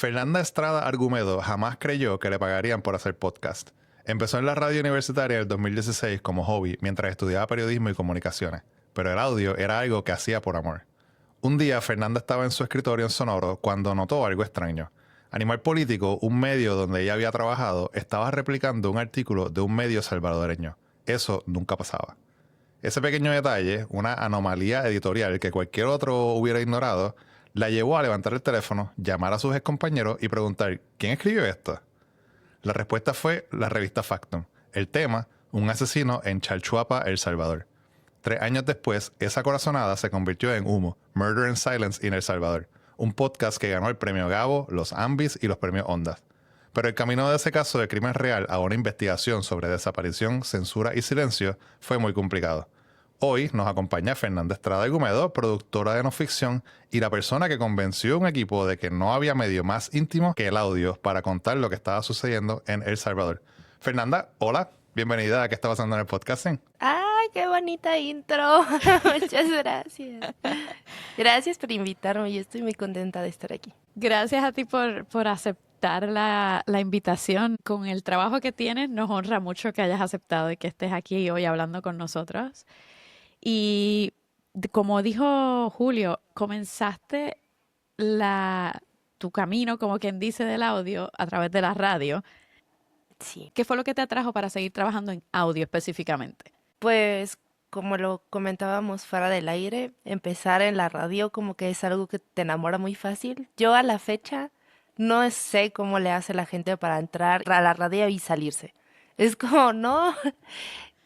Fernanda Estrada Argumedo jamás creyó que le pagarían por hacer podcast. Empezó en la radio universitaria en el 2016 como hobby mientras estudiaba periodismo y comunicaciones, pero el audio era algo que hacía por amor. Un día Fernanda estaba en su escritorio en Sonoro cuando notó algo extraño. Animal Político, un medio donde ella había trabajado, estaba replicando un artículo de un medio salvadoreño. Eso nunca pasaba. Ese pequeño detalle, una anomalía editorial que cualquier otro hubiera ignorado, la llevó a levantar el teléfono, llamar a sus excompañeros y preguntar ¿quién escribió esto? La respuesta fue la revista Factum. El tema, un asesino en Chalchuapa, El Salvador. 3 años después, esa corazonada se convirtió en Humo, Murder and Silence in El Salvador, un podcast que ganó el premio Gabo, los Ambis y los premios Ondas. Pero el camino de ese caso de crimen real a una investigación sobre desaparición, censura y silencio fue muy complicado. Hoy nos acompaña Fernanda Estrada Argumedo, productora de no ficción y la persona que convenció a un equipo de que no había medio más íntimo que el audio para contar lo que estaba sucediendo en El Salvador. Fernanda, hola, bienvenida a ¿Qué está pasando en el podcasting? ¡Ay, qué bonita intro! Muchas gracias. Gracias por invitarme, yo estoy muy contenta de estar aquí. Gracias a ti por aceptar la invitación. Con el trabajo que tienes, nos honra mucho que hayas aceptado y que estés aquí hoy hablando con nosotros. Y como dijo Julio, comenzaste tu camino, como quien dice, del audio a través de la radio. Sí. ¿Qué fue lo que te atrajo para seguir trabajando en audio específicamente? Pues, como lo comentábamos fuera del aire, empezar en la radio como que es algo que te enamora muy fácil. Yo a la fecha no sé cómo le hace la gente para entrar a la radio y salirse. Es como, no,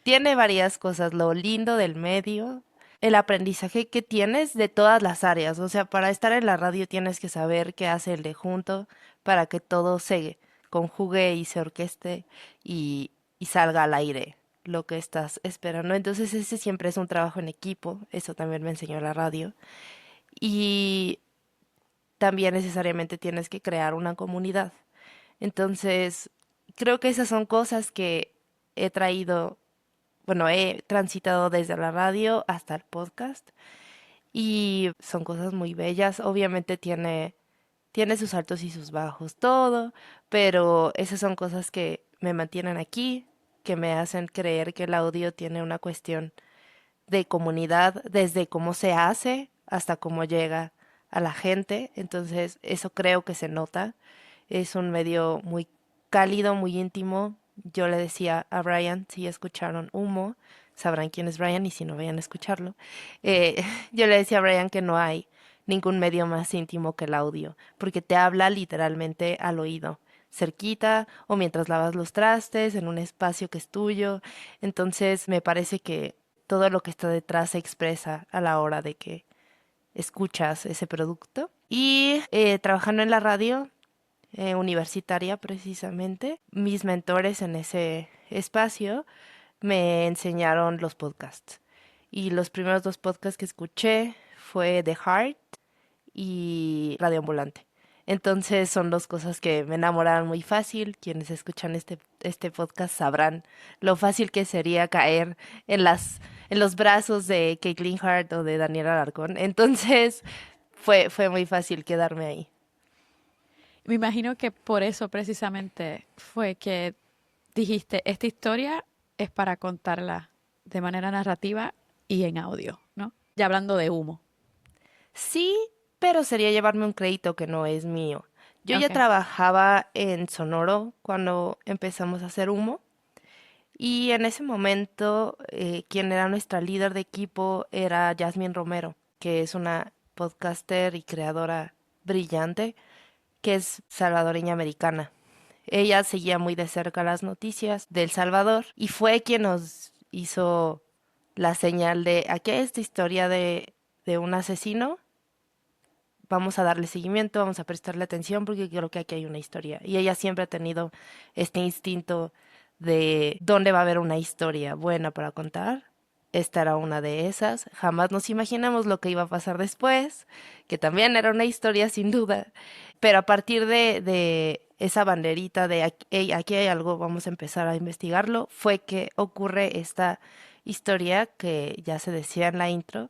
tiene varias cosas, lo lindo del medio, el aprendizaje que tienes de todas las áreas. O sea, para estar en la radio tienes que saber qué hace el de junto para que todo se conjugue y se orqueste y salga al aire lo que estás esperando. Entonces ese siempre es un trabajo en equipo, eso también me enseñó la radio. Y también necesariamente tienes que crear una comunidad. Entonces, creo que esas son cosas que he traído, bueno, he transitado desde la radio hasta el podcast y son cosas muy bellas. Obviamente tiene sus altos y sus bajos, todo, pero esas son cosas que me mantienen aquí, que me hacen creer que el audio tiene una cuestión de comunidad, desde cómo se hace hasta cómo llega a la gente. Entonces, eso creo que se nota. Es un medio muy cálido, muy íntimo. Yo le decía a Brian, si escucharon Humo, sabrán quién es Brian y si no, vayan a escucharlo. Yo le decía a Brian que no hay ningún medio más íntimo que el audio, porque te habla literalmente al oído, cerquita o mientras lavas los trastes, en un espacio que es tuyo. Entonces me parece que todo lo que está detrás se expresa a la hora de que escuchas ese producto. Y trabajando en la radio universitaria precisamente, mis mentores en ese espacio me enseñaron los podcasts. Y los primeros 2 podcasts que escuché fue The Heart y Radio Ambulante. Entonces son 2 cosas que me enamoraron muy fácil. Quienes escuchan este podcast sabrán lo fácil que sería caer en los brazos de Caitlin Hart o de Daniel Alarcón. Entonces fue muy fácil quedarme ahí. Me imagino que por eso precisamente fue que dijiste, esta historia es para contarla de manera narrativa y en audio, ¿no? Ya hablando de Humo. Sí, pero sería llevarme un crédito que no es mío. Yo ya Ok. trabajaba en Sonoro cuando empezamos a hacer Humo y en ese momento quien era nuestra líder de equipo era Yasmin Romero, que es una podcaster y creadora brillante, que es salvadoreña americana. Ella seguía muy de cerca las noticias de El Salvador y fue quien nos hizo la señal de aquí hay esta historia de un asesino, vamos a darle seguimiento, vamos a prestarle atención porque creo que aquí hay una historia. Y ella siempre ha tenido este instinto de dónde va a haber una historia buena para contar. Esta era una de esas. Jamás nos imaginamos lo que iba a pasar después, que también era una historia sin duda. Pero a partir de esa banderita de "Hey, aquí hay algo, vamos a empezar a investigarlo", fue que ocurre esta historia que ya se decía en la intro,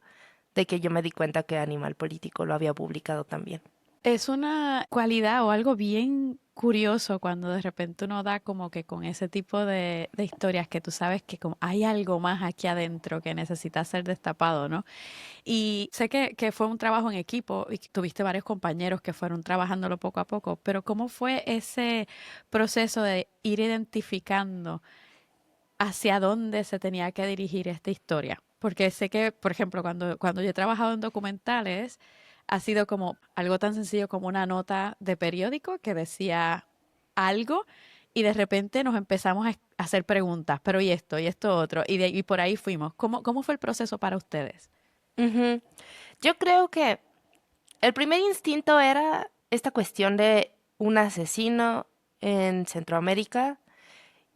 de que yo me di cuenta que Animal Político lo había publicado también. Es una cualidad o algo bien curioso cuando de repente uno da como que con ese tipo de historias que tú sabes que como hay algo más aquí adentro que necesita ser destapado, ¿no? Y sé que fue un trabajo en equipo y que tuviste varios compañeros que fueron trabajándolo poco a poco, pero ¿cómo fue ese proceso de ir identificando hacia dónde se tenía que dirigir esta historia? Porque sé que, por ejemplo, cuando yo he trabajado en documentales, ha sido como algo tan sencillo como una nota de periódico que decía algo y de repente nos empezamos a hacer preguntas, pero y esto otro, y por ahí fuimos. ¿Cómo fue el proceso para ustedes? Ujú. Yo creo que el primer instinto era esta cuestión de un asesino en Centroamérica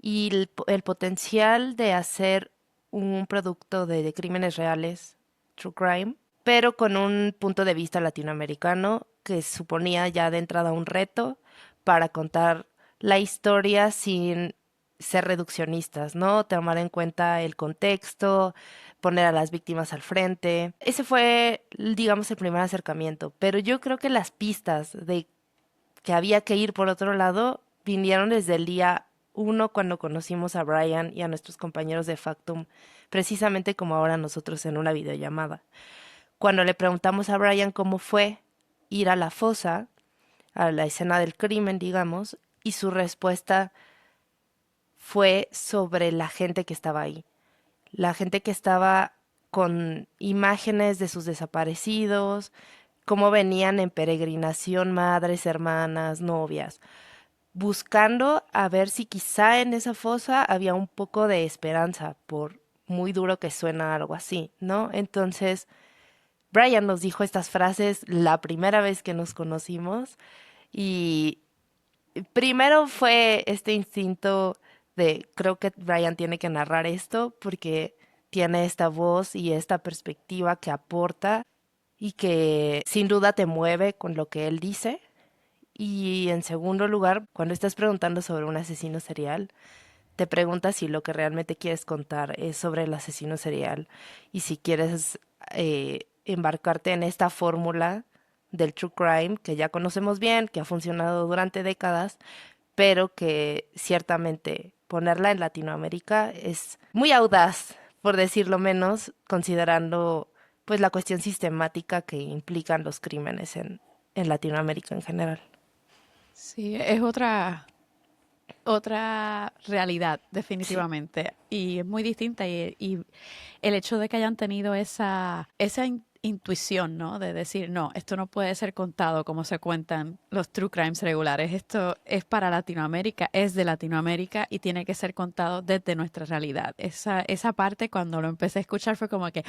y el potencial de hacer un producto de crímenes reales, true crime, pero con un punto de vista latinoamericano que suponía ya de entrada un reto para contar la historia sin ser reduccionistas, ¿no? Tomar en cuenta el contexto, poner a las víctimas al frente. Ese fue, digamos, el primer acercamiento, pero yo creo que las pistas de que había que ir por otro lado vinieron desde el día uno cuando conocimos a Brian y a nuestros compañeros de Factum, precisamente como ahora nosotros en una videollamada. Cuando le preguntamos a Brian cómo fue ir a la fosa, a la escena del crimen, digamos, y su respuesta fue sobre la gente que estaba ahí. La gente que estaba con imágenes de sus desaparecidos, cómo venían en peregrinación madres, hermanas, novias, buscando a ver si quizá en esa fosa había un poco de esperanza, por muy duro que suena algo así, ¿no? Entonces, Brian nos dijo estas frases la primera vez que nos conocimos y primero fue este instinto de creo que Brian tiene que narrar esto porque tiene esta voz y esta perspectiva que aporta y que sin duda te mueve con lo que él dice. Y en segundo lugar, cuando estás preguntando sobre un asesino serial, te preguntas si lo que realmente quieres contar es sobre el asesino serial y si quieres embarcarte en esta fórmula del true crime que ya conocemos bien, que ha funcionado durante décadas, pero que ciertamente ponerla en Latinoamérica es muy audaz, por decirlo menos, considerando pues la cuestión sistemática que implican los crímenes en Latinoamérica en general. Sí, es otra realidad, Sí. definitivamente. Y es muy distinta. Y el hecho de que hayan tenido esa intuición, ¿no? De decir, no, esto no puede ser contado como se cuentan los true crimes regulares. Esto es para Latinoamérica, es de Latinoamérica y tiene que ser contado desde nuestra realidad. Esa parte, cuando lo empecé a escuchar, fue como que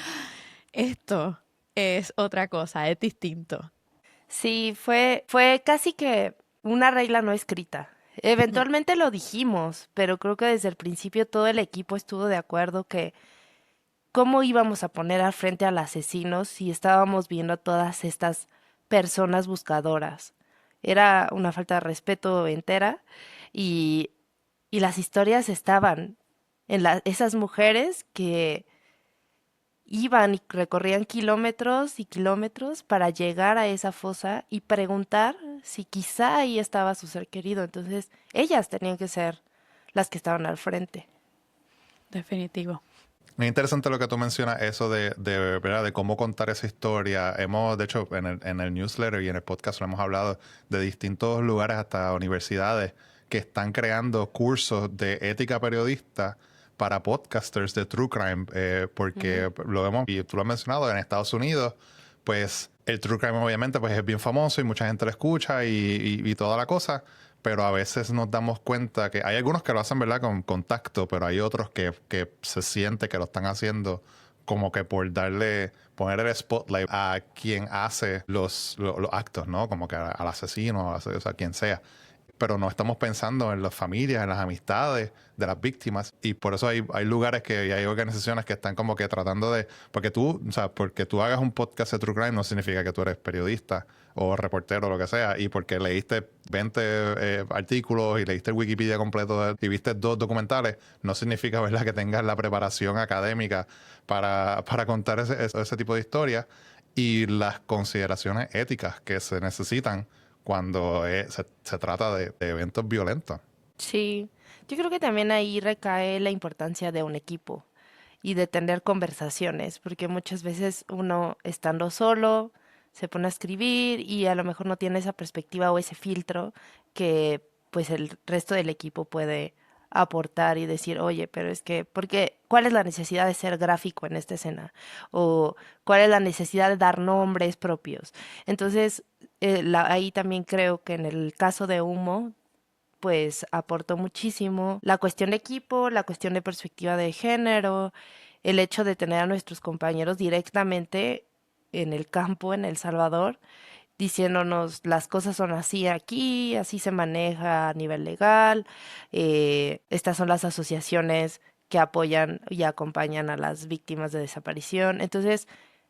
esto es otra cosa, es distinto. Sí, fue casi que una regla no escrita. Eventualmente lo dijimos, pero creo que desde el principio todo el equipo estuvo de acuerdo que cómo íbamos a poner al frente al asesino si estábamos viendo a todas estas personas buscadoras. Era una falta de respeto entera y, y las historias estaban en esas mujeres que iban y recorrían kilómetros y kilómetros para llegar a esa fosa y preguntar si quizá ahí estaba su ser querido. Entonces, ellas tenían que ser las que estaban al frente. Definitivo. Es interesante lo que tú mencionas, eso ¿verdad? De cómo contar esa historia. Hemos, de hecho, en el newsletter y en el podcast lo hemos hablado de distintos lugares, hasta universidades, que están creando cursos de ética periodista para podcasters de True Crime, Ujú. porque lo vemos, y tú lo has mencionado, en Estados Unidos, pues el True Crime obviamente pues es bien famoso y mucha gente lo escucha y toda la cosa, pero a veces nos damos cuenta que hay algunos que lo hacen, ¿verdad?, con contacto, pero hay otros que se siente que lo están haciendo como que por poner el spotlight a quien hace los actos, ¿no? Como que al asesino, o sea, quien sea. Pero no estamos pensando en las familias, en las amistades de las víctimas. Y por eso hay lugares y hay organizaciones que están como que tratando de... porque tú hagas un podcast de True Crime no significa que tú eres periodista o reportero o lo que sea. Y porque leíste 20 artículos y leíste el Wikipedia completo y viste 2 documentales, no significa, ¿verdad?, que tengas la preparación académica para contar ese tipo de historias. y las consideraciones éticas que se necesitan cuando se trata de eventos violentos. Sí, yo creo que también ahí recae la importancia de un equipo y de tener conversaciones, porque muchas veces uno estando solo se pone a escribir y a lo mejor no tiene esa perspectiva o ese filtro que pues el resto del equipo puede aportar y decir, oye, pero es que, porque, ¿cuál es la necesidad de ser gráfico en esta escena? O ¿cuál es la necesidad de dar nombres propios? Entonces, ahí también creo que en el caso de Humo, pues aportó muchísimo la cuestión de equipo, la cuestión de perspectiva de género, el hecho de tener a nuestros compañeros directamente en el campo en El Salvador, diciéndonos las cosas son así aquí, así se maneja a nivel legal, estas son las asociaciones que apoyan y acompañan a las víctimas de desaparición. Entonces,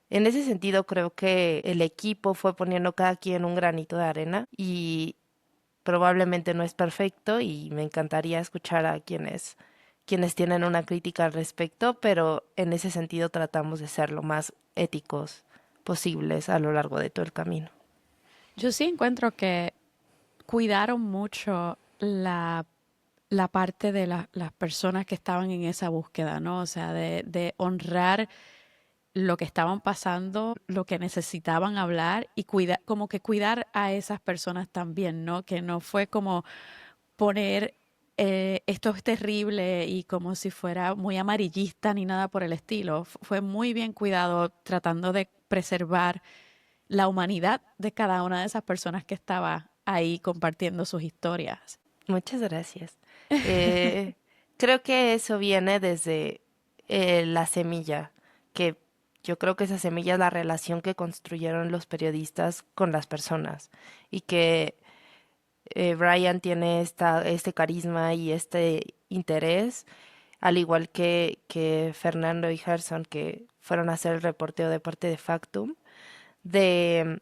en ese sentido, creo que el equipo fue poniendo cada quien un granito de arena y probablemente no es perfecto y me encantaría escuchar a quienes tienen una crítica al respecto, pero en ese sentido tratamos de ser lo más éticos posibles a lo largo de todo el camino. Yo sí encuentro que cuidaron mucho la parte de las personas que estaban en esa búsqueda, ¿no? O sea, de honrar lo que estaban pasando, lo que necesitaban hablar y como que cuidar a esas personas también, ¿no? Que no fue como poner esto es terrible y como si fuera muy amarillista ni nada por el estilo. Fue muy bien cuidado tratando de preservar la humanidad de cada una de esas personas que estaba ahí compartiendo sus historias. Muchas gracias. Eh, Creo que eso viene desde la semilla, que yo creo que esa semilla es la relación que construyeron los periodistas con las personas y que Brian tiene este carisma y este interés, al igual que Fernando y Gerson, que fueron a hacer el reporteo de parte de Factum, de,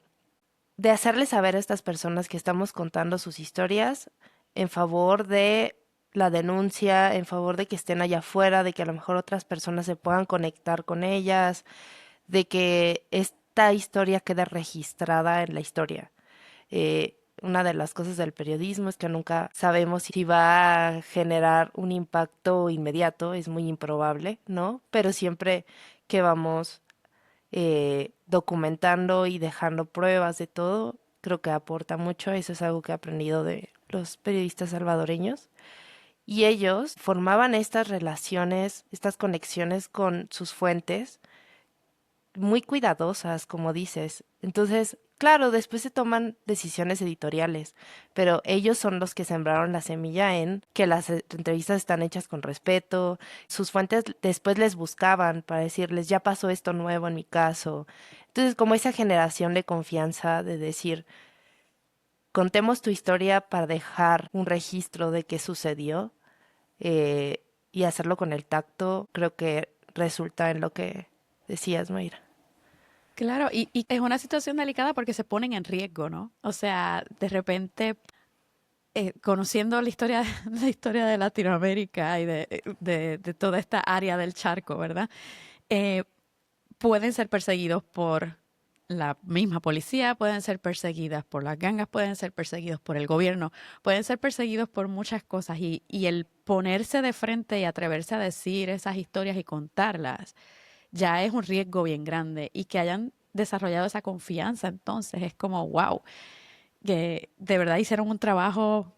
de hacerles saber a estas personas que estamos contando sus historias en favor de la denuncia, en favor de que estén allá afuera, de que a lo mejor otras personas se puedan conectar con ellas, de que esta historia quede registrada en la historia. Una de las cosas del periodismo es que nunca sabemos si va a generar un impacto inmediato, es muy improbable, ¿no? Pero siempre que vamos documentando y dejando pruebas de todo, creo que aporta mucho. Eso es algo que he aprendido de los periodistas salvadoreños. Y ellos formaban estas relaciones, estas conexiones con sus fuentes muy cuidadosas, como dices. Entonces, claro, después se toman decisiones editoriales, pero ellos son los que sembraron la semilla en que las entrevistas están hechas con respeto. Sus fuentes después les buscaban para decirles, ya pasó esto nuevo en mi caso. Entonces, como esa generación de confianza de decir, contemos tu historia para dejar un registro de qué sucedió y hacerlo con el tacto, creo que resulta en lo que decías, Mayra. Claro, y es una situación delicada porque se ponen en riesgo, ¿no? O sea, de repente, conociendo la historia de Latinoamérica y de toda esta área del charco, ¿verdad? Eh, pueden ser perseguidos por la misma policía, pueden ser perseguidas por las gangas, pueden ser perseguidos por el gobierno, pueden ser perseguidos por muchas cosas y el ponerse de frente y atreverse a decir esas historias y contarlas ya es un riesgo bien grande y que hayan desarrollado esa confianza entonces es como wow, que de verdad hicieron un trabajo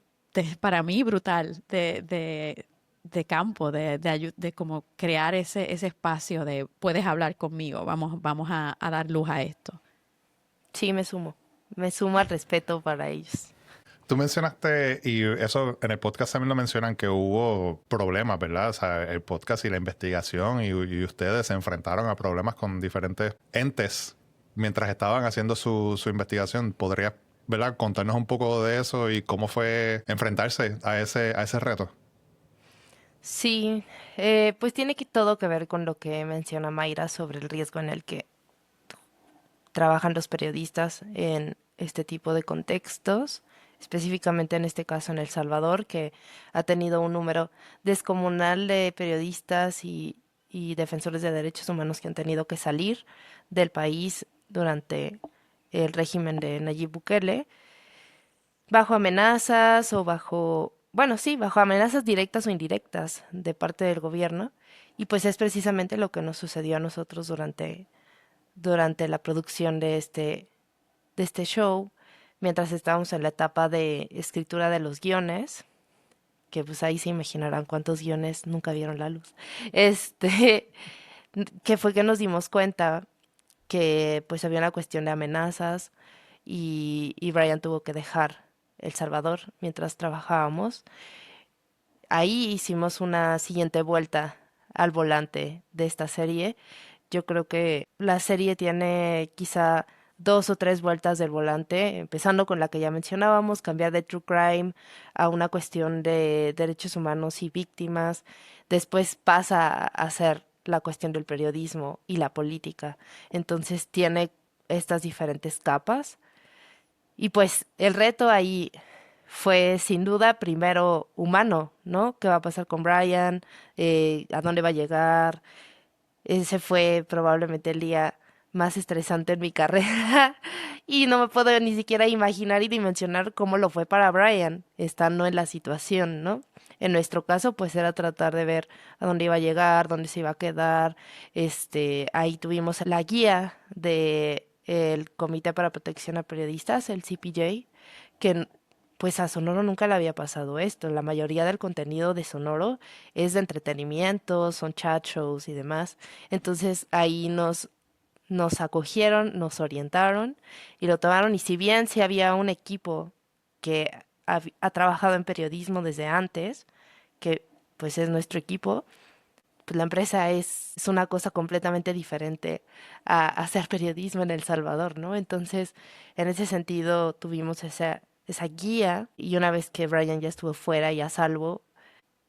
para mí brutal de campo, de como crear ese espacio de puedes hablar conmigo, vamos a dar luz a esto. Sí, me sumo al respeto para ellos. Tú mencionaste, y eso en el podcast también lo mencionan, que hubo problemas, ¿verdad? O sea, el podcast y la investigación y ustedes se enfrentaron a problemas con diferentes entes mientras estaban haciendo su investigación. ¿Podrías, ¿verdad?, contarnos un poco de eso y cómo fue enfrentarse a ese reto? Sí, pues tiene que todo que ver con lo que menciona Mayra sobre el riesgo en el que trabajan los periodistas en este tipo de contextos, específicamente en este caso en El Salvador, que ha tenido un número descomunal de periodistas y defensores de derechos humanos que han tenido que salir del país durante el régimen de Nayib Bukele, bajo amenazas o bajo amenazas directas o indirectas de parte del gobierno. Y pues es precisamente lo que nos sucedió a nosotros durante la producción de este show, mientras estábamos en la etapa de escritura de los guiones, que pues ahí se imaginarán cuántos guiones nunca vieron la luz. Este, que fue que nos dimos cuenta que pues había una cuestión de amenazas y Brian tuvo que dejar El Salvador mientras trabajábamos. Ahí hicimos una siguiente vuelta al volante de esta serie. Yo creo que la serie tiene quizá dos o tres vueltas del volante, empezando con la que ya mencionábamos, cambiar de true crime a una cuestión de derechos humanos y víctimas. Después pasa a ser la cuestión del periodismo y la política. Entonces tiene estas diferentes capas. Y pues el reto ahí fue sin duda primero humano, ¿no? ¿Qué va a pasar con Brian? ¿A dónde va a llegar? Ese fue probablemente el día más estresante en mi carrera y no me puedo ni siquiera imaginar y dimensionar cómo lo fue para Brian, estando en la situación, ¿no? En nuestro caso, pues era tratar de ver a dónde iba a llegar, dónde se iba a quedar. Ahí tuvimos la guía de el Comité para Protección a Periodistas, el CPJ, que pues a Sonoro nunca le había pasado esto. La mayoría del contenido de Sonoro es de entretenimiento, son chat shows y demás. Entonces ahí nos acogieron, nos orientaron y lo tomaron. Y si bien sí había un equipo que ha trabajado en periodismo desde antes, que pues es nuestro equipo, pues la empresa es una cosa completamente diferente a hacer periodismo en El Salvador, ¿no? Entonces, en ese sentido, tuvimos esa guía y una vez que Brian ya estuvo fuera y a salvo,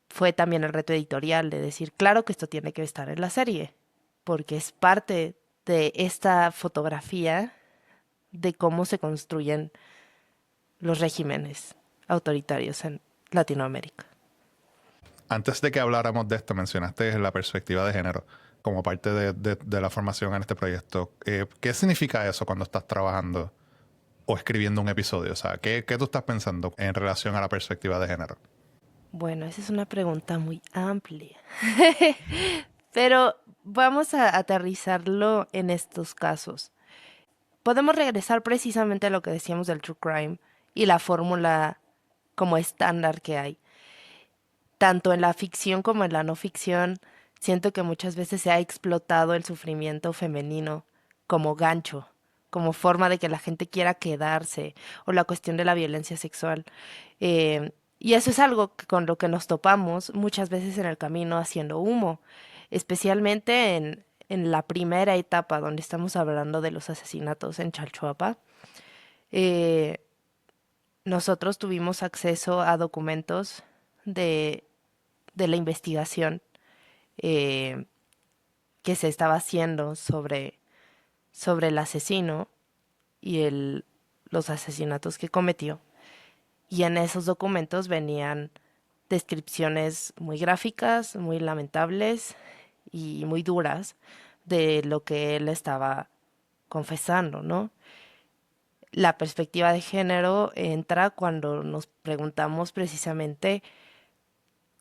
fue también el reto editorial de decir, claro que esto tiene que estar en la serie, porque es parte de esta fotografía de cómo se construyen los regímenes autoritarios en Latinoamérica. Antes de que habláramos de esto, mencionaste la perspectiva de género como parte de la formación en este proyecto. ¿Qué significa eso cuando estás trabajando o escribiendo un episodio? O sea, ¿qué tú estás pensando en relación a la perspectiva de género? Bueno, esa es una pregunta muy amplia. Pero vamos a aterrizarlo en estos casos. Podemos regresar precisamente a lo que decíamos del true crime y la fórmula como estándar que hay. Tanto en la ficción como en la no ficción, siento que muchas veces se ha explotado el sufrimiento femenino como gancho, como forma de que la gente quiera quedarse, o la cuestión de la violencia sexual. Y eso es algo con lo que nos topamos muchas veces en el camino haciendo humo, especialmente en la primera etapa donde estamos hablando de los asesinatos en Chalchuapa. Eh, Nosotros tuvimos acceso a documentos de, de la investigación eh, que se estaba haciendo sobre el asesino y los asesinatos que cometió. Y en esos documentos venían descripciones muy gráficas, muy lamentables y muy duras de lo que él estaba confesando, ¿no? La perspectiva de género entra cuando nos preguntamos precisamente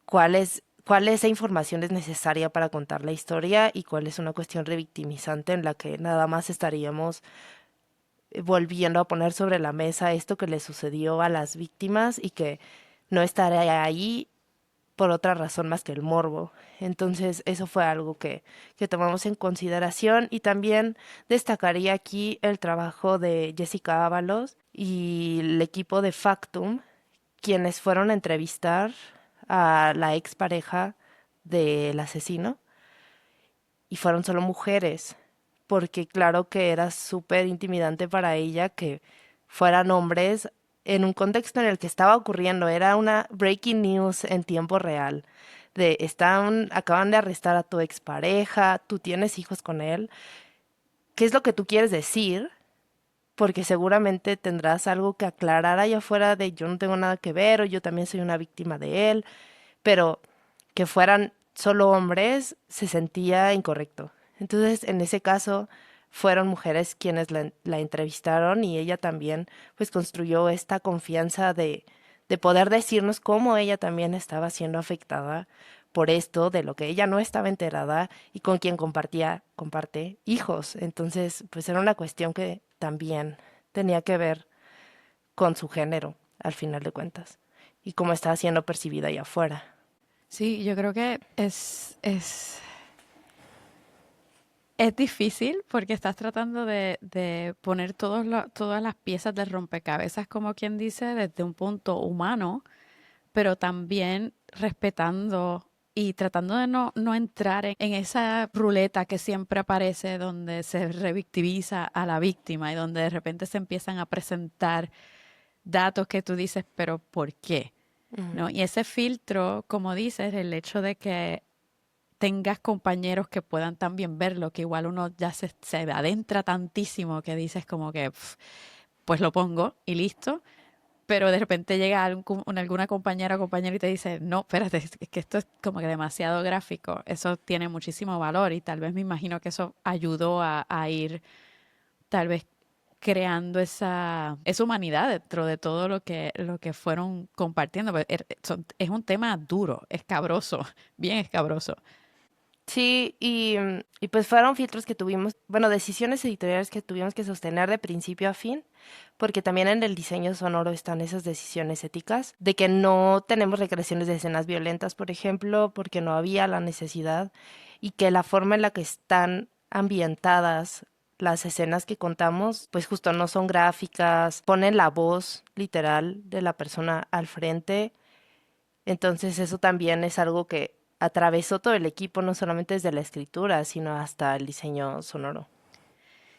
cuál esa información es necesaria para contar la historia y cuál es una cuestión revictimizante en la que nada más estaríamos volviendo a poner sobre la mesa esto que le sucedió a las víctimas y que no estaría ahí por otra razón más que el morbo. Entonces eso fue algo que tomamos en consideración y también destacaría aquí el trabajo de Jessica Ábalos y el equipo de Factum, quienes fueron a entrevistar a la expareja del asesino y fueron solo mujeres, porque claro que era súper intimidante para ella que fueran hombres en un contexto en el que estaba ocurriendo, era una breaking news en tiempo real, acaban de arrestar a tu expareja, tú tienes hijos con él, ¿qué es lo que tú quieres decir? Porque seguramente tendrás algo que aclarar allá afuera de yo no tengo nada que ver o yo también soy una víctima de él, pero que fueran solo hombres se sentía incorrecto. Entonces, en ese caso, fueron mujeres quienes la entrevistaron y ella también pues construyó esta confianza de poder decirnos cómo ella también estaba siendo afectada por esto, de lo que ella no estaba enterada y con quien comparte hijos. Entonces, pues era una cuestión que también tenía que ver con su género, al final de cuentas, y cómo estaba siendo percibida allá afuera. Sí, yo creo que es difícil porque estás tratando de poner todas las piezas del rompecabezas, como quien dice, desde un punto humano, pero también respetando y tratando de no entrar en esa ruleta que siempre aparece donde se revictimiza a la víctima y donde de repente se empiezan a presentar datos que tú dices, pero ¿por qué? ¿No? Y ese filtro, como dices, el hecho de que tengas compañeros que puedan también verlo, que igual uno ya se adentra tantísimo que dices como que, pues lo pongo y listo, pero de repente llega alguna compañera o compañero y te dice, no, espérate, es que esto es como que demasiado gráfico, eso tiene muchísimo valor y tal vez me imagino que eso ayudó a ir tal vez creando esa humanidad dentro de todo lo que fueron compartiendo. Es un tema duro, escabroso, bien escabroso. Sí, y pues fueron filtros que tuvimos, bueno, decisiones editoriales que tuvimos que sostener de principio a fin, porque también en el diseño sonoro están esas decisiones éticas, de que no tenemos recreaciones de escenas violentas, por ejemplo, porque no había la necesidad, y que la forma en la que están ambientadas las escenas que contamos, pues justo no son gráficas, ponen la voz literal de la persona al frente, entonces eso también es algo que atravesó todo el equipo, no solamente desde la escritura, sino hasta el diseño sonoro.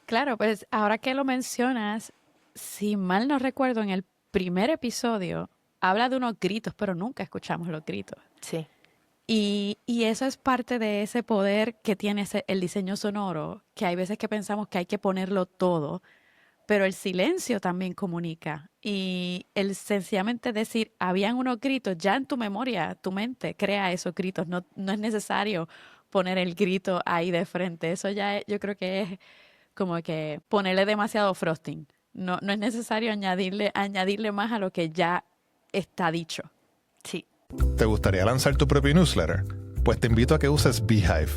Claro, pues ahora que lo mencionas, si mal no recuerdo, en el primer episodio habla de unos gritos, pero nunca escuchamos los gritos. Sí, Y eso es parte de ese poder que tiene el diseño sonoro, que hay veces que pensamos que hay que ponerlo todo, pero el silencio también comunica. Y el sencillamente decir, habían unos gritos, ya en tu memoria, tu mente crea esos gritos. No es necesario poner el grito ahí de frente. Eso ya yo creo que es como que ponerle demasiado frosting. No es necesario añadirle más a lo que ya está dicho. sí. ¿Te gustaría lanzar tu propio newsletter? Pues te invito a que uses Beehive.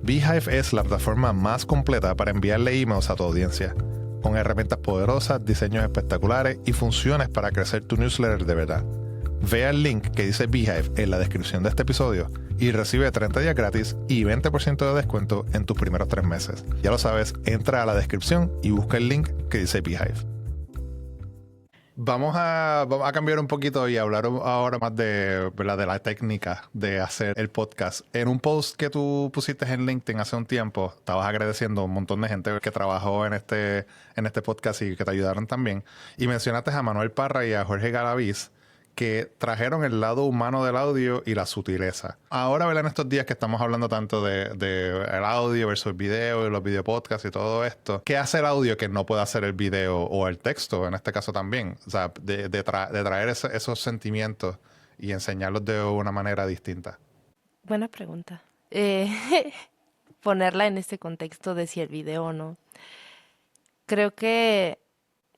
Beehive es la plataforma más completa para enviarle emails a tu audiencia, con herramientas poderosas, diseños espectaculares y funciones para crecer tu newsletter de verdad. Ve al link que dice Beehive en la descripción de este episodio y recibe 30 días gratis y 20% de descuento en tus primeros 3 meses. Ya lo sabes, entra a la descripción y busca el link que dice Beehive. Vamos a cambiar un poquito y hablar ahora más de, ¿verdad?, de la técnica de hacer el podcast. En un post que tú pusiste en LinkedIn hace un tiempo, estabas agradeciendo a un montón de gente que trabajó en este podcast y que te ayudaron también. Y mencionaste a Manuel Parra y a Jorge Galaviz, que trajeron el lado humano del audio y la sutileza. Ahora, ¿verdad?, en estos días que estamos hablando tanto de el audio versus el video y los videopodcasts y todo esto, ¿qué hace el audio que no puede hacer el video o el texto, en este caso también? O sea, de traer esos sentimientos y enseñarlos de una manera distinta. Buena pregunta. Ponerla en este contexto de si el video o no. Creo que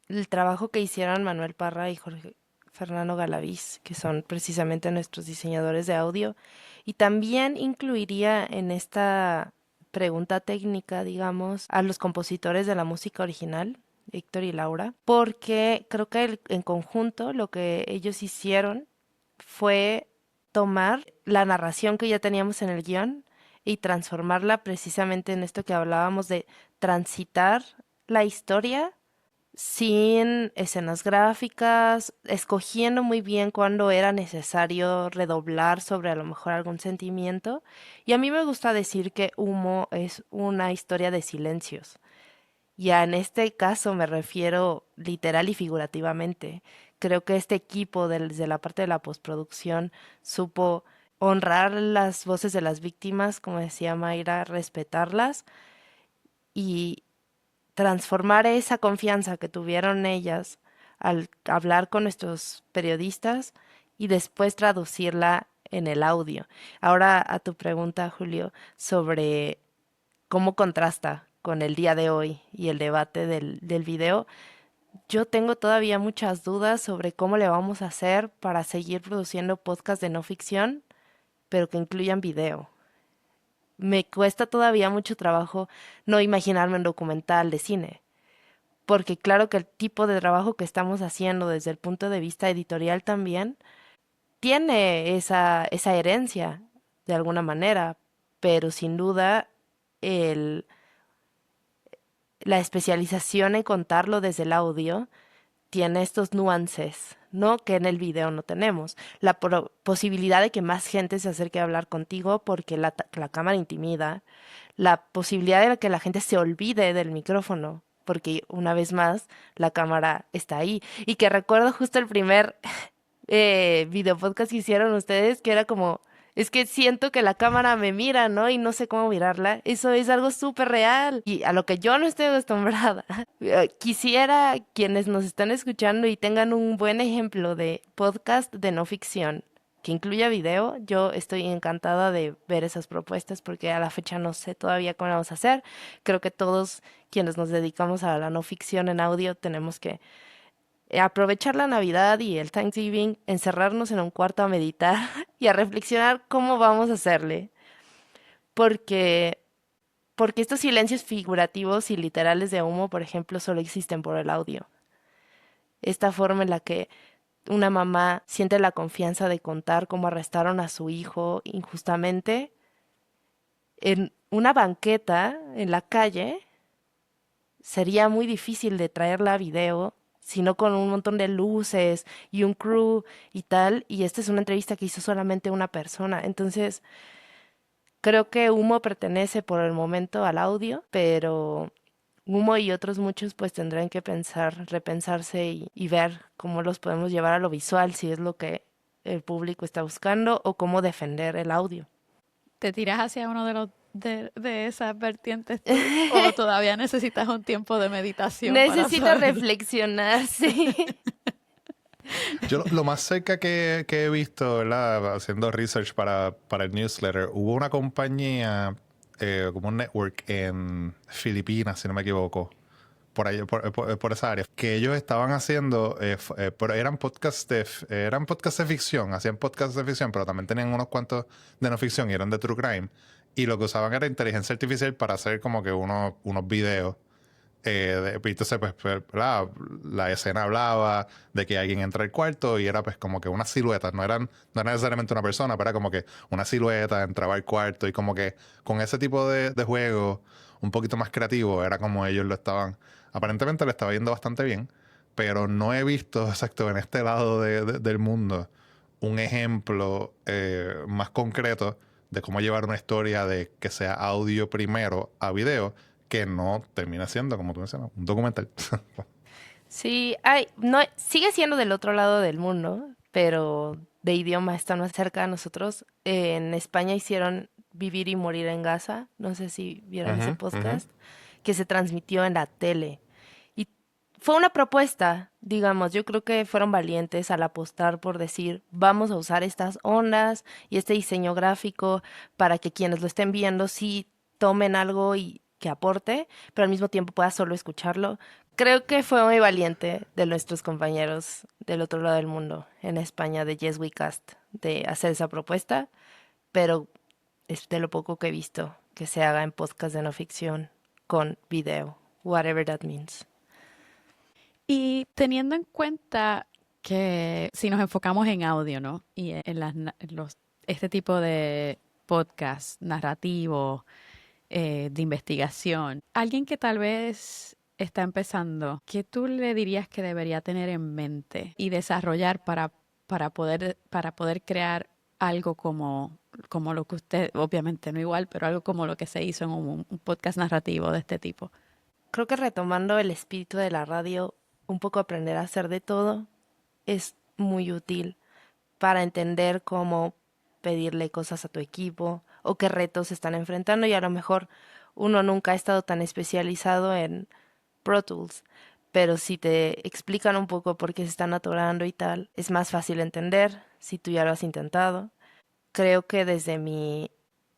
el trabajo que hicieron Manuel Parra y Jorge Fernando Galaviz, que son precisamente nuestros diseñadores de audio, y también incluiría en esta pregunta técnica, digamos, a los compositores de la música original, Héctor y Laura, porque creo que en conjunto lo que ellos hicieron fue tomar la narración que ya teníamos en el guión y transformarla precisamente en esto que hablábamos de transitar la historia sin escenas gráficas, escogiendo muy bien cuándo era necesario redoblar sobre a lo mejor algún sentimiento. Y a mí me gusta decir que Humo es una historia de silencios. Ya en este caso me refiero literal y figurativamente. Creo que este equipo desde la parte de la postproducción supo honrar las voces de las víctimas, como decía Mayra, respetarlas y transformar esa confianza que tuvieron ellas al hablar con nuestros periodistas y después traducirla en el audio. Ahora a tu pregunta, Julio, sobre cómo contrasta con el día de hoy y el debate del video, yo tengo todavía muchas dudas sobre cómo le vamos a hacer para seguir produciendo podcasts de no ficción, pero que incluyan video. Me cuesta todavía mucho trabajo no imaginarme un documental de cine, porque claro que el tipo de trabajo que estamos haciendo desde el punto de vista editorial también tiene esa herencia de alguna manera, pero sin duda el, la especialización en contarlo desde el audio tiene estos nuances, ¿no? Que en el video no tenemos. La posibilidad de que más gente se acerque a hablar contigo porque la cámara intimida. La posibilidad de que la gente se olvide del micrófono porque una vez más la cámara está ahí. Y que recuerdo justo el primer video podcast que hicieron ustedes, que era como, es que siento que la cámara me mira, ¿no? Y no sé cómo mirarla. Eso es algo súper real y a lo que yo no estoy acostumbrada. Quisiera quienes nos están escuchando y tengan un buen ejemplo de podcast de no ficción que incluya video. Yo estoy encantada de ver esas propuestas porque a la fecha no sé todavía cómo lo vamos a hacer. Creo que todos quienes nos dedicamos a la no ficción en audio tenemos que aprovechar la Navidad y el Thanksgiving, encerrarnos en un cuarto a meditar y a reflexionar cómo vamos a hacerle. Porque, porque estos silencios figurativos y literales de humo, por ejemplo, solo existen por el audio. Esta forma en la que una mamá siente la confianza de contar cómo arrestaron a su hijo injustamente en una banqueta en la calle, sería muy difícil de traerla a video sino con un montón de luces y un crew y tal. Y esta es una entrevista que hizo solamente una persona. Entonces, creo que Humo pertenece por el momento al audio, pero Humo y otros muchos pues tendrán que pensar, repensarse y ver cómo los podemos llevar a lo visual, si es lo que el público está buscando o cómo defender el audio. ¿Te tiras hacia uno de esas vertientes tú? ¿O todavía necesitas un tiempo de meditación Necesito para saber? reflexionar, sí. Yo lo más cerca que he visto, ¿verdad? Haciendo research para el newsletter, hubo una compañía, como un network en Filipinas, si no me equivoco, por ahí, por esa área, que ellos estaban haciendo, pero eran podcasts de ficción, hacían podcasts de ficción, pero también tenían unos cuantos de no ficción y eran de true crime. Y lo que usaban era inteligencia artificial para hacer como que unos videos. Y entonces, pues, la escena hablaba de que alguien entra al cuarto y era pues como que una silueta, no era necesariamente una persona, pero era como que una silueta entraba al cuarto y como que con ese tipo de juego un poquito más creativo era como ellos lo estaban, aparentemente le estaba yendo bastante bien, pero no he visto exacto en este lado del mundo un ejemplo más concreto de cómo llevar una historia de que sea audio primero a video que no termina siendo, como tú mencionas, un documental. Sí, no, sigue siendo del otro lado del mundo, pero de idioma está más cerca de nosotros. En España hicieron Vivir y Morir en Gaza, no sé si vieron ese Ujú, ujú. podcast, que se transmitió en la tele. Y fue una propuesta, digamos, yo creo que fueron valientes al apostar por decir, vamos a usar estas ondas y este diseño gráfico para que quienes lo estén viendo sí tomen algo y que aporte, pero al mismo tiempo pueda solo escucharlo. Creo que fue muy valiente de nuestros compañeros del otro lado del mundo, en España, de Yes We Cast, de hacer esa propuesta, pero es de lo poco que he visto que se haga en podcast de no ficción con video, whatever that means. Y teniendo en cuenta que si nos enfocamos en audio, ¿no? Y en este tipo de podcast narrativo, de investigación, alguien que tal vez está empezando, ¿qué tú le dirías que debería tener en mente y desarrollar para poder crear algo como lo que usted, obviamente no igual, pero algo como lo que se hizo en un podcast narrativo de este tipo? Creo que retomando el espíritu de la radio, un poco aprender a hacer de todo es muy útil para entender cómo pedirle cosas a tu equipo o qué retos se están enfrentando y a lo mejor uno nunca ha estado tan especializado en Pro Tools, pero si te explican un poco por qué se están atorando y tal, es más fácil entender si tú ya lo has intentado. Creo que desde mi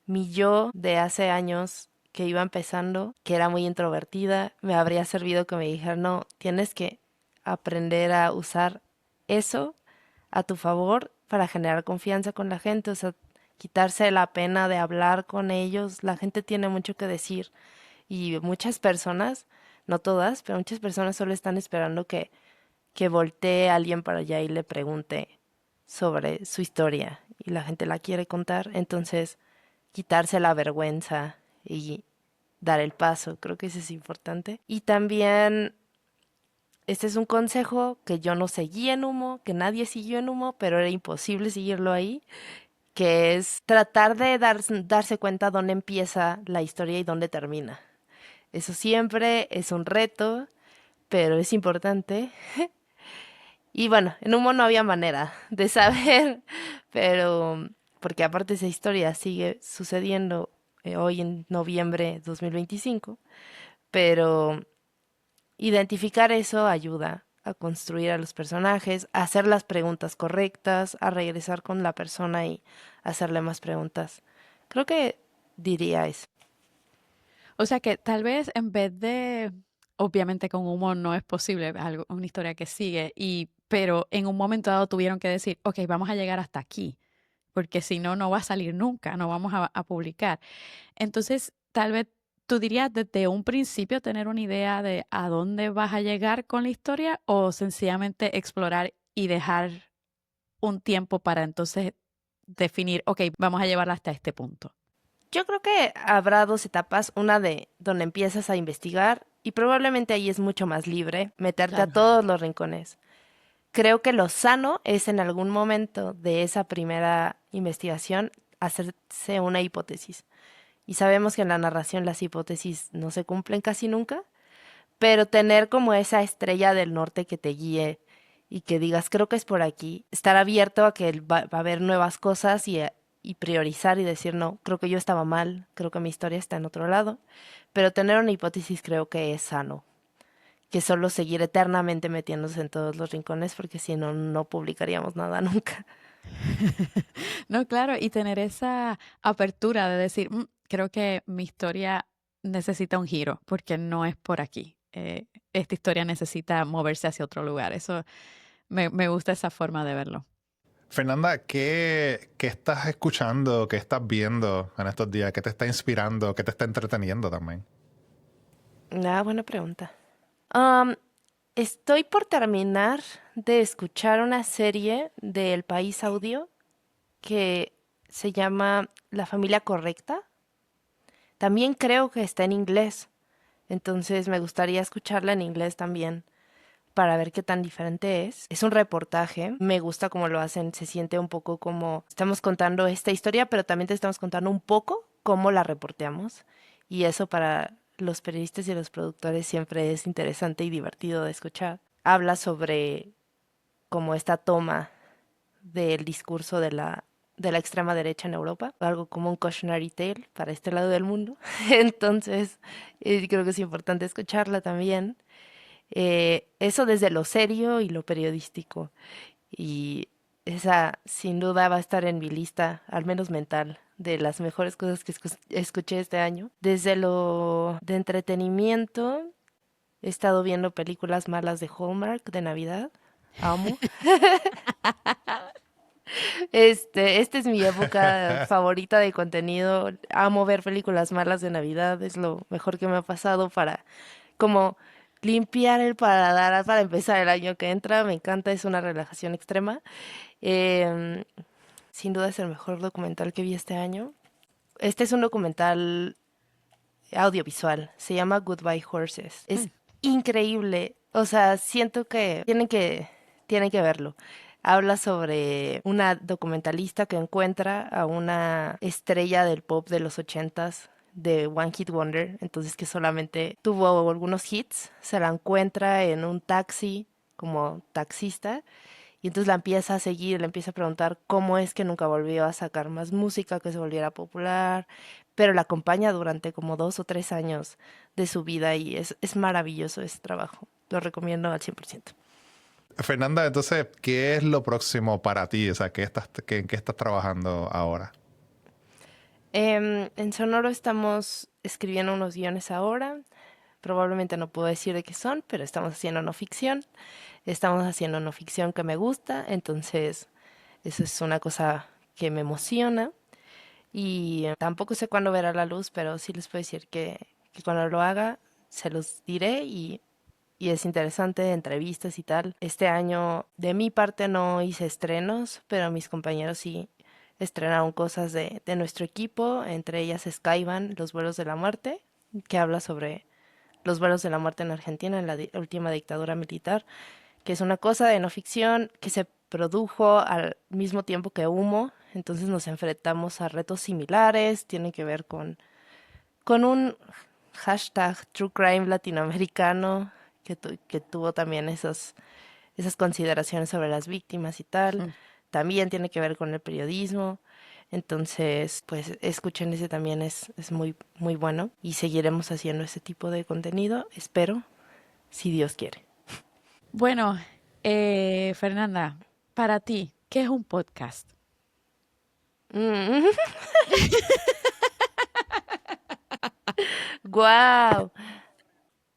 yo de hace años que iba empezando, que era muy introvertida, me habría servido que me dijeran, no, tienes que aprender a usar eso a tu favor para generar confianza con la gente, o sea, quitarse la pena de hablar con ellos. La gente tiene mucho que decir y muchas personas, no todas, pero muchas personas solo están esperando que voltee alguien para allá y le pregunte sobre su historia y la gente la quiere contar, entonces quitarse la vergüenza y dar el paso, creo que eso es importante. Y también este es un consejo que yo no seguí en Humo, que nadie siguió en Humo, pero era imposible seguirlo ahí, que es tratar de darse cuenta dónde empieza la historia y dónde termina. Eso siempre es un reto, pero es importante. Y bueno, en Humo no había manera de saber, pero porque aparte esa historia sigue sucediendo hoy en noviembre de 2025, pero identificar eso ayuda a construir a los personajes, a hacer las preguntas correctas, a regresar con la persona y hacerle más preguntas. Creo que diría eso. O sea que tal vez en vez de, obviamente con humor no es posible, es algo, una historia que sigue, pero en un momento dado tuvieron que decir, ok, vamos a llegar hasta aquí, porque si no, no va a salir nunca, no vamos a publicar. Entonces, tal vez tú dirías desde un principio tener una idea de a dónde vas a llegar con la historia o sencillamente explorar y dejar un tiempo para entonces definir, ok, vamos a llevarla hasta este punto. Yo creo que habrá dos etapas, una de donde empiezas a investigar y probablemente ahí es mucho más libre meterte a Claro. todos los rincones. Creo que lo sano es en algún momento de esa primera investigación hacerse una hipótesis. Y sabemos que en la narración las hipótesis no se cumplen casi nunca, pero tener como esa estrella del norte que te guíe y que digas, creo que es por aquí, estar abierto a que va a haber nuevas cosas y priorizar y decir, no, creo que yo estaba mal, creo que mi historia está en otro lado, pero tener una hipótesis creo que es sano, que solo seguir eternamente metiéndose en todos los rincones, porque si no, no publicaríamos nada nunca. No, claro, y tener esa apertura de decir, creo que mi historia necesita un giro porque no es por aquí. Esta historia necesita moverse hacia otro lugar. Eso me gusta esa forma de verlo. Fernanda, ¿qué estás escuchando, qué estás viendo en estos días? ¿Qué te está inspirando? ¿Qué te está entreteniendo también? Buena pregunta. Am, Estoy por terminar de escuchar una serie del País Audio que se llama La familia correcta. También creo que está en inglés, entonces me gustaría escucharla en inglés también para ver qué tan diferente es. Es un reportaje, me gusta cómo lo hacen, se siente un poco como estamos contando esta historia, pero también te estamos contando un poco cómo la reporteamos. Y eso para los periodistas y los productores siempre es interesante y divertido de escuchar. Habla sobre como esta toma del discurso de la extrema derecha en Europa, algo como un cautionary tale para este lado del mundo. Entonces, creo que es importante escucharla también. Eso desde lo serio y lo periodístico. Y esa sin duda va a estar en mi lista, al menos mental, de las mejores cosas que escuché este año. Desde lo de entretenimiento, he estado viendo películas malas de Hallmark de Navidad. Amo. Esta es mi época favorita de contenido. Amo ver películas malas de Navidad. Es lo mejor que me ha pasado para como limpiar el paladar para empezar el año que entra. Me encanta, es una relajación extrema. Em, Sin duda es el mejor documental que vi este año. Este es un documental audiovisual. Se llama Goodbye Horses. Es increíble. O sea, siento que tienen que verlo. Habla sobre una documentalista que encuentra a una estrella del pop de los ochentas, de One Hit Wonder, entonces que solamente tuvo algunos hits, se la encuentra en un taxi como taxista y entonces la empieza a seguir, le empieza a preguntar cómo es que nunca volvió a sacar más música, que se volviera popular, pero la acompaña durante como 2 o 3 años de su vida y es maravilloso ese trabajo. Lo recomiendo al 100%. Fernanda, entonces, ¿qué es lo próximo para ti? O sea, ¿en qué estás trabajando ahora? En Sonoro estamos escribiendo unos guiones ahora. Probablemente no puedo decir de qué son, pero estamos haciendo no ficción. Estamos haciendo no ficción que me gusta, entonces eso es una cosa que me emociona. Y tampoco sé cuándo verá la luz, pero sí les puedo decir que cuando lo haga se los diré y es interesante, entrevistas y tal. Este año de mi parte no hice estrenos, pero mis compañeros sí estrenaron cosas de nuestro equipo, entre ellas Skyban, Los vuelos de la muerte, que habla sobre los vuelos de la muerte en Argentina en la última dictadura militar, que es una cosa de no ficción que se produjo al mismo tiempo que Humo, entonces nos enfrentamos a retos similares, tiene que ver con un hashtag True Crime latinoamericano que tuvo también esas consideraciones sobre las víctimas y tal. Mm. También tiene que ver con el periodismo. Entonces, pues escuchen ese también es muy, muy bueno y seguiremos haciendo ese tipo de contenido, espero, si Dios quiere. Bueno, Fernanda, para ti, ¿qué es un podcast? ¡Guau!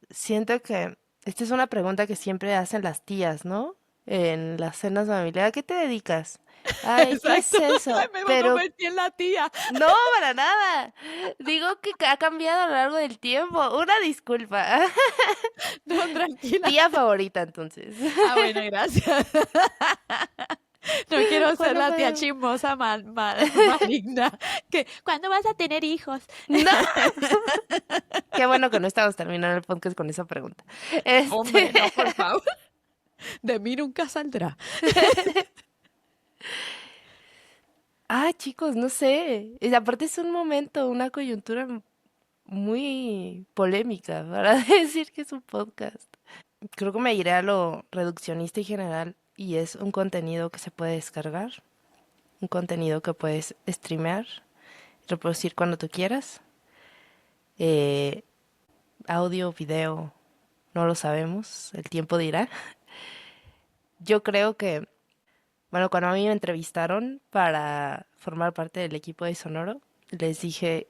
Siento que esta es una pregunta que siempre hacen las tías, ¿no? En las cenas familiares. ¿A qué te dedicas? Ay, ¿qué es Exacto, eso? me voy a Pero convertir en la tía. no, para nada. Digo que ha cambiado a lo largo del tiempo. Una disculpa. No, tranquila. Tía favorita, entonces. Ah, bueno, gracias. No quiero ser Bueno, la tía pues, chismosa maligna. Que, ¿cuándo vas a tener hijos? no. Qué bueno que no estamos terminando el podcast con esa pregunta. Hombre, no, por favor. De mí nunca saldrá. Chicos, no sé. Aparte es un momento, una coyuntura muy polémica para decir que es un podcast. Creo que me iré a lo reduccionista y general y es un contenido que se puede descargar, un contenido que puedes streamear, reproducir cuando tú quieras. Eh, Audio, video, no lo sabemos, el tiempo dirá. Yo creo que, bueno, cuando a mí me entrevistaron para formar parte del equipo de Sonoro, les dije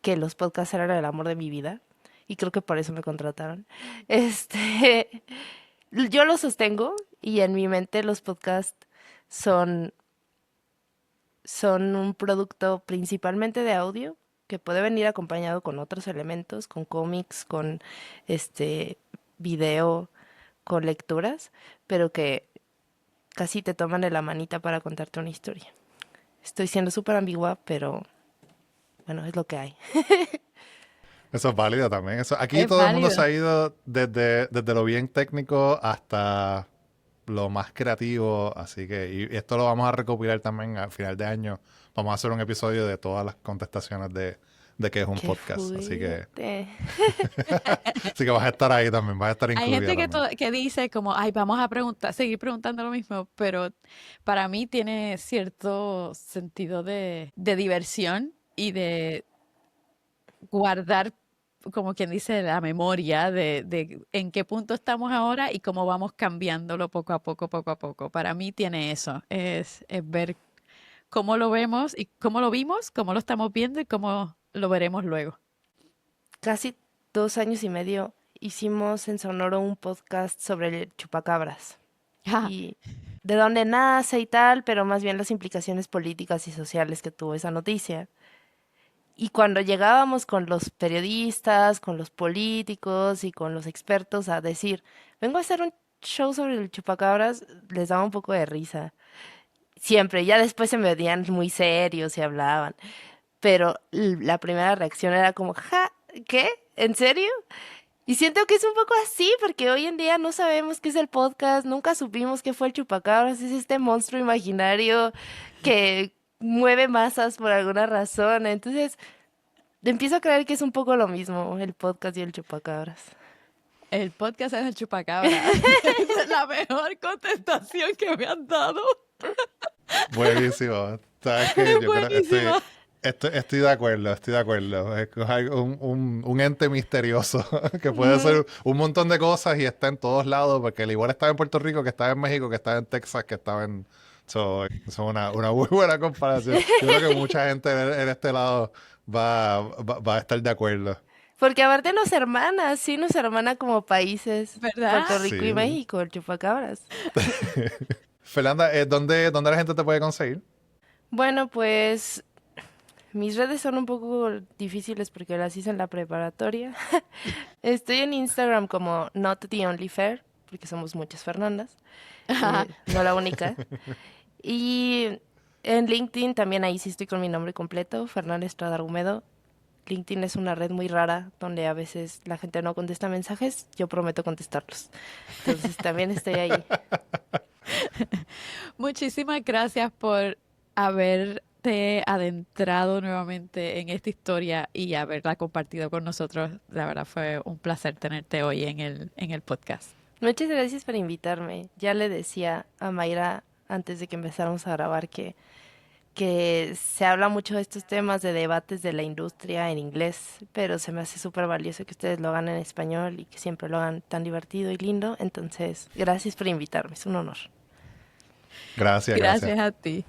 que los podcasts eran el amor de mi vida y creo que por eso me contrataron. Este, yo lo sostengo y en mi mente los podcasts son, son un producto principalmente de audio que puede venir acompañado con otros elementos, con cómics, con este video, con lecturas, pero que casi te toman de la manita para contarte una historia. Estoy siendo súper ambigua, pero bueno, es lo que hay. Eso es válido también. Aquí Es todo el mundo válido. se ha ido desde lo bien técnico hasta lo más creativo. Así que y esto lo vamos a recopilar también al final de año. Vamos a hacer un episodio de todas las contestaciones de qué es un Qué podcast. fuerte. Así que vas a estar ahí también, vas a estar Hay incluida gente que, también. que dice como, ay, vamos a preguntar, seguir preguntando lo mismo, pero para mí tiene cierto sentido de diversión y de guardar, como quien dice, la memoria de en qué punto estamos ahora y cómo vamos cambiándolo poco a poco, poco a poco. Para mí tiene eso, es ver cómo lo vemos y cómo lo vimos, cómo lo estamos viendo y cómo lo veremos luego. Casi 2 años y medio hicimos en Sonoro un podcast sobre el chupacabras Ah, y de dónde nace y tal, pero más bien las implicaciones políticas y sociales que tuvo esa noticia. Y cuando llegábamos con los periodistas, con los políticos y con los expertos a decir, vengo a hacer un show sobre el chupacabras, les daba un poco de risa. Siempre, ya después se me veían muy serios y hablaban. Pero la primera reacción era como, ja, ¿qué? ¿En serio? Y siento que es un poco así, porque hoy en día no sabemos qué es el podcast, nunca supimos qué fue el chupacabras, es este monstruo imaginario que mueve masas por alguna razón. Entonces, empiezo a creer que es un poco lo mismo el podcast y el chupacabras. el podcast es el chupacabra. Esa es la mejor contestación que me han dado. Buenísimo. Sabes que Es yo creo que buenísima. estoy de acuerdo, estoy de acuerdo. Es un ente misterioso que puede hacer un montón de cosas y está en todos lados, porque al igual estaba en Puerto Rico, que estaba en México, que estaba en Texas, que estaba en Eso es una muy buena comparación. Yo creo que mucha gente en este lado va a estar de acuerdo. Porque aparte nos hermana, sí nos hermana como países, ¿Verdad? Puerto Rico y Sí. México, el chupacabras. Fernanda, ¿dónde la gente te puede conseguir? Bueno, pues mis redes son un poco difíciles porque las hice en la preparatoria. Estoy en Instagram como Not the Only Fair, porque somos muchas Fernandas, no la única. Y en LinkedIn también ahí sí estoy con mi nombre completo, Fernanda Estrada Argumedo. LinkedIn es una red muy rara donde a veces la gente no contesta mensajes, yo prometo contestarlos. Entonces también estoy ahí. Muchísimas gracias por haberte adentrado nuevamente en esta historia y haberla compartido con nosotros. La verdad fue un placer tenerte hoy en el podcast. Muchas gracias por invitarme. Ya le decía a Mayra antes de que empezáramos a grabar que se habla mucho de estos temas de debates de la industria en inglés, pero se me hace súper valioso que ustedes lo hagan en español y que siempre lo hagan tan divertido y lindo. Entonces, gracias por invitarme, es un honor. Gracias. Gracias a ti.